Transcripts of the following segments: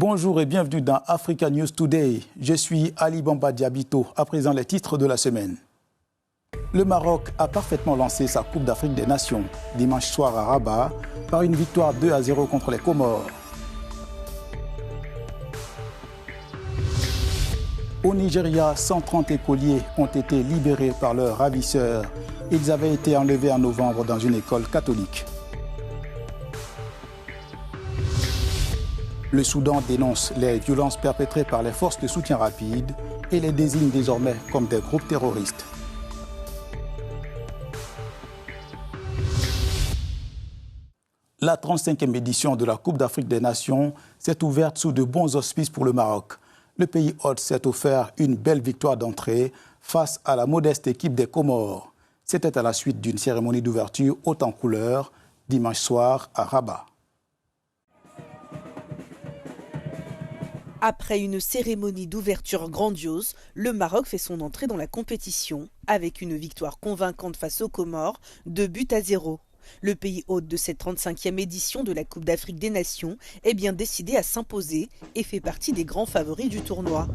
Bonjour et bienvenue dans Africa News Today. Je suis Ali Bamba Diabito, à présent les titres de la semaine. Le Maroc a parfaitement lancé sa Coupe d'Afrique des Nations dimanche soir à Rabat par une victoire 2-0 contre les Comores. Au Nigeria, 130 écoliers ont été libérés par leurs ravisseurs. Ils avaient été enlevés en novembre dans une école catholique. Le Soudan dénonce les violences perpétrées par les forces de soutien rapide et les désigne désormais comme des groupes terroristes. La 35e édition de la Coupe d'Afrique des Nations s'est ouverte sous de bons auspices pour le Maroc. Le pays hôte s'est offert une belle victoire d'entrée face à la modeste équipe des Comores. C'était à la suite d'une cérémonie d'ouverture haute en couleurs dimanche soir à Rabat. Après une cérémonie d'ouverture grandiose, le Maroc fait son entrée dans la compétition avec une victoire convaincante face aux Comores, 2-0. Le pays hôte de cette 35e édition de la Coupe d'Afrique des Nations est bien décidé à s'imposer et fait partie des grands favoris du tournoi.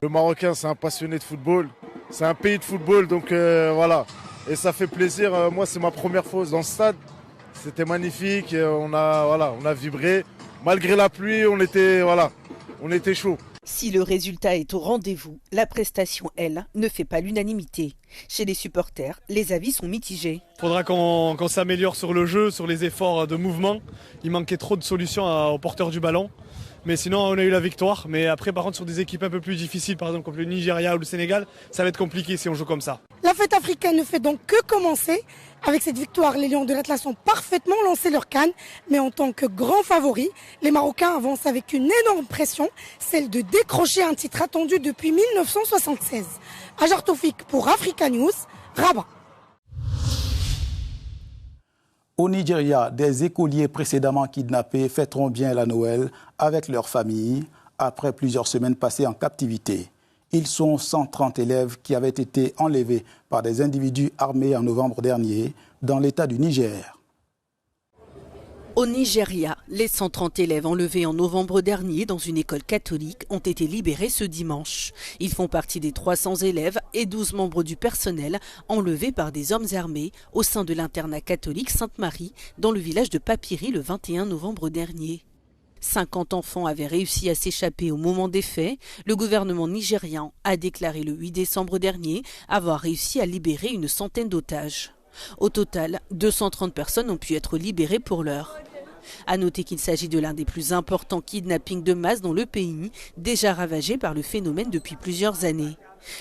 Le Marocain, c'est un passionné de football, c'est un pays de football, donc voilà. Et ça fait plaisir, moi c'est ma première fois dans ce stade, c'était magnifique, on a vibré. Malgré la pluie, on était chaud. Si le résultat est au rendez-vous, la prestation, elle, ne fait pas l'unanimité. Chez les supporters, les avis sont mitigés. Il faudra qu'on s'améliore sur le jeu, sur les efforts de mouvement. Il manquait trop de solutions aux porteurs du ballon. Mais sinon, on a eu la victoire. Mais après, par contre, sur des équipes un peu plus difficiles, par exemple comme le Nigeria ou le Sénégal, ça va être compliqué si on joue comme ça. La fête africaine ne fait donc que commencer. Avec cette victoire, les Lions de l'Atlas ont parfaitement lancé leur CAN. Mais en tant que grands favoris, les Marocains avancent avec une énorme pression, celle de décrocher un titre attendu depuis 1976. Hajar Toufik pour Africa News, Rabat. Au Nigeria, des écoliers précédemment kidnappés fêteront bien la Noël avec leurs familles après plusieurs semaines passées en captivité. Ils sont 130 élèves qui avaient été enlevés par des individus armés en novembre dernier dans l'État du Niger. Au Nigeria, les 130 élèves enlevés en novembre dernier dans une école catholique ont été libérés ce dimanche. Ils font partie des 300 élèves et 12 membres du personnel enlevés par des hommes armés au sein de l'internat catholique Sainte-Marie dans le village de Papiri le 21 novembre dernier. 50 enfants avaient réussi à s'échapper au moment des faits. Le gouvernement nigérian a déclaré le 8 décembre dernier avoir réussi à libérer une centaine d'otages. Au total, 230 personnes ont pu être libérées pour l'heure. À noter qu'il s'agit de l'un des plus importants kidnappings de masse dans le pays, déjà ravagé par le phénomène depuis plusieurs années.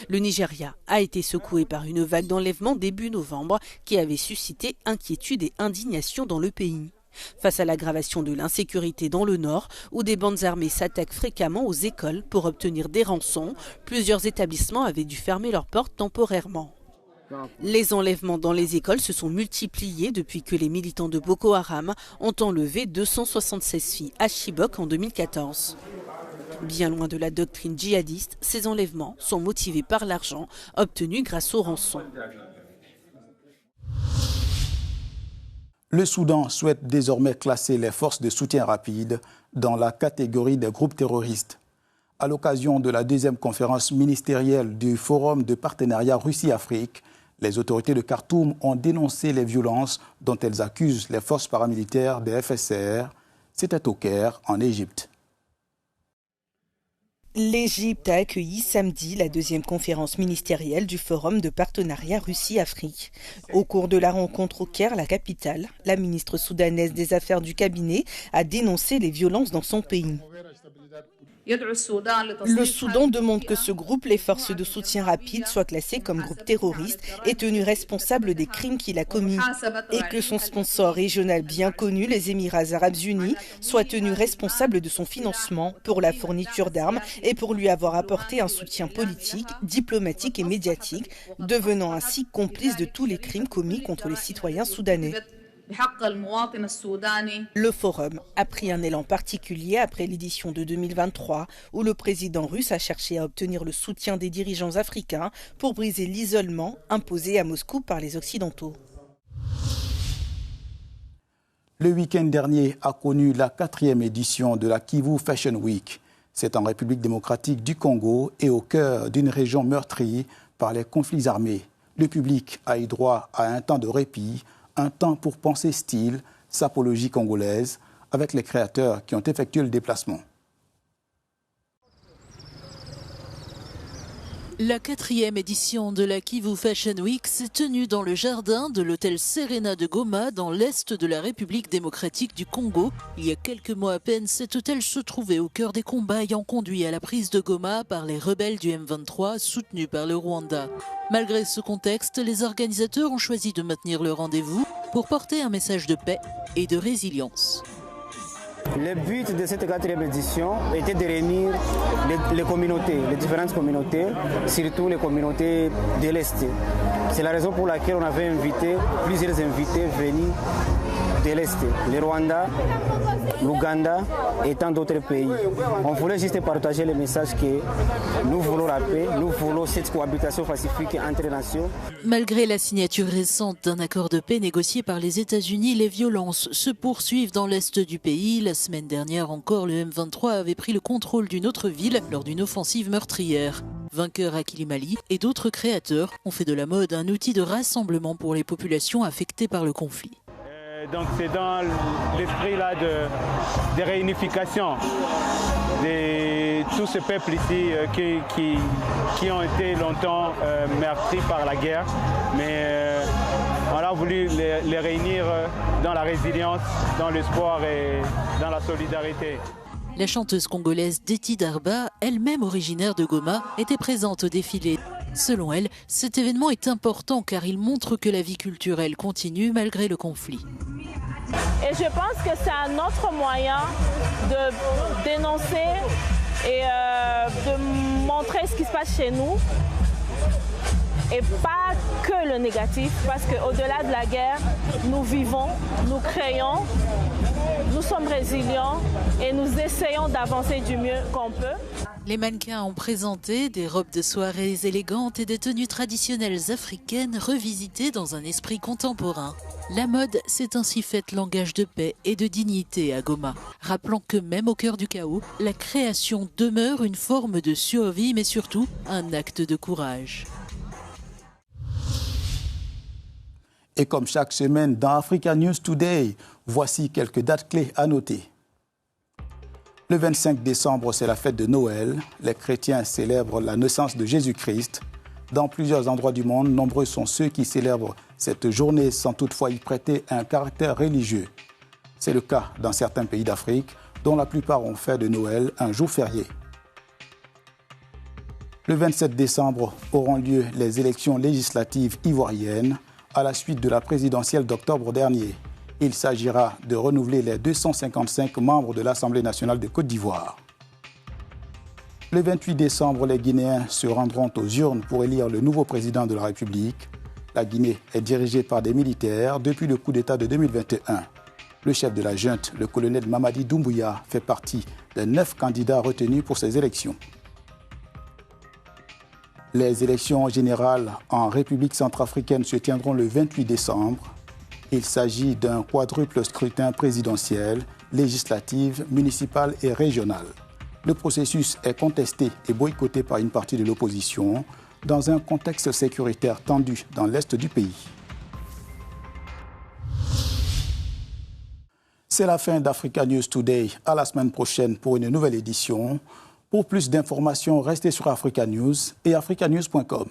Le Nigeria a été secoué par une vague d'enlèvements début novembre qui avait suscité inquiétude et indignation dans le pays. Face à l'aggravation de l'insécurité dans le nord, où des bandes armées s'attaquent fréquemment aux écoles pour obtenir des rançons, plusieurs établissements avaient dû fermer leurs portes temporairement. Les enlèvements dans les écoles se sont multipliés depuis que les militants de Boko Haram ont enlevé 276 filles à Chibok en 2014. Bien loin de la doctrine djihadiste, ces enlèvements sont motivés par l'argent obtenu grâce aux rançons. Le Soudan souhaite désormais classer les forces de soutien rapide dans la catégorie des groupes terroristes. À l'occasion de la deuxième conférence ministérielle du Forum de partenariat Russie-Afrique, les autorités de Khartoum ont dénoncé les violences dont elles accusent les forces paramilitaires des FSR. C'était au Caire, en Égypte. L'Égypte a accueilli samedi la deuxième conférence ministérielle du Forum de partenariat Russie-Afrique. Au cours de la rencontre au Caire, la capitale, la ministre soudanaise des Affaires du cabinet a dénoncé les violences dans son pays. Le Soudan demande que ce groupe, les forces de soutien rapide, soit classé comme groupe terroriste et tenu responsable des crimes qu'il a commis. Et que son sponsor régional bien connu, les Émirats arabes unis, soit tenu responsable de son financement pour la fourniture d'armes et pour lui avoir apporté un soutien politique, diplomatique et médiatique, devenant ainsi complice de tous les crimes commis contre les citoyens soudanais. Le forum a pris un élan particulier après l'édition de 2023 où le président russe a cherché à obtenir le soutien des dirigeants africains pour briser l'isolement imposé à Moscou par les Occidentaux. Le week-end dernier a connu la 4e édition de la Kivu Fashion Week. C'est en République démocratique du Congo et au cœur d'une région meurtrie par les conflits armés. Le public a eu droit à un temps de répit, un temps pour penser style, sapologie congolaise, avec les créateurs qui ont effectué le déplacement. La 4e édition de la Kivu Fashion Week s'est tenue dans le jardin de l'hôtel Serena de Goma, dans l'est de la République démocratique du Congo. Il y a quelques mois à peine, cet hôtel se trouvait au cœur des combats ayant conduit à la prise de Goma par les rebelles du M23, soutenus par le Rwanda. Malgré ce contexte, les organisateurs ont choisi de maintenir le rendez-vous pour porter un message de paix et de résilience. Le but de cette 4e édition était de réunir les communautés, les différentes communautés, surtout les communautés de l'Est. C'est la raison pour laquelle on avait invité plusieurs invités venus de l'Est, le Rwanda, l'Ouganda et tant d'autres pays. On voulait juste partager le message que nous voulons la paix, nous voulons cette cohabitation pacifique entre les nations. Malgré la signature récente d'un accord de paix négocié par les États-Unis, les violences se poursuivent dans l'est du pays. La semaine dernière encore, le M23 avait pris le contrôle d'une autre ville lors d'une offensive meurtrière. Vainqueur à Kilimali et d'autres créateurs ont fait de la mode un outil de rassemblement pour les populations affectées par le conflit. Donc c'est dans l'esprit là de réunification de tous ces peuples ici qui ont été longtemps meurtris par la guerre, mais on a voulu les réunir dans la résilience, dans l'espoir et dans la solidarité. La chanteuse congolaise Deti Darba, elle-même originaire de Goma, était présente au défilé. Selon elle, cet événement est important car il montre que la vie culturelle continue malgré le conflit. Et je pense que c'est un autre moyen de dénoncer et de montrer ce qui se passe chez nous. Et pas que le négatif, parce qu'au-delà de la guerre, nous vivons, nous créons, nous sommes résilients et nous essayons d'avancer du mieux qu'on peut. Les mannequins ont présenté des robes de soirée élégantes et des tenues traditionnelles africaines revisitées dans un esprit contemporain. La mode s'est ainsi faite langage de paix et de dignité à Goma. Rappelant que même au cœur du chaos, la création demeure une forme de survie, mais surtout un acte de courage. Et comme chaque semaine dans Africa News Today, voici quelques dates clés à noter. Le 25 décembre, c'est la fête de Noël. Les chrétiens célèbrent la naissance de Jésus-Christ. Dans plusieurs endroits du monde, nombreux sont ceux qui célèbrent cette journée sans toutefois y prêter un caractère religieux. C'est le cas dans certains pays d'Afrique, dont la plupart ont fait de Noël un jour férié. Le 27 décembre auront lieu les élections législatives ivoiriennes à la suite de la présidentielle d'octobre dernier. Il s'agira de renouveler les 255 membres de l'Assemblée nationale de Côte d'Ivoire. Le 28 décembre, les Guinéens se rendront aux urnes pour élire le nouveau président de la République. La Guinée est dirigée par des militaires depuis le coup d'État de 2021. Le chef de la junte, le colonel Mamadi Doumbouya, fait partie des 9 candidats retenus pour ces élections. Les élections générales en République centrafricaine se tiendront le 28 décembre. Il s'agit d'un quadruple scrutin présidentiel, législatif, municipal et régional. Le processus est contesté et boycotté par une partie de l'opposition dans un contexte sécuritaire tendu dans l'est du pays. C'est la fin d'Africa News Today. À la semaine prochaine pour une nouvelle édition. Pour plus d'informations, restez sur Africa News et africanews.com.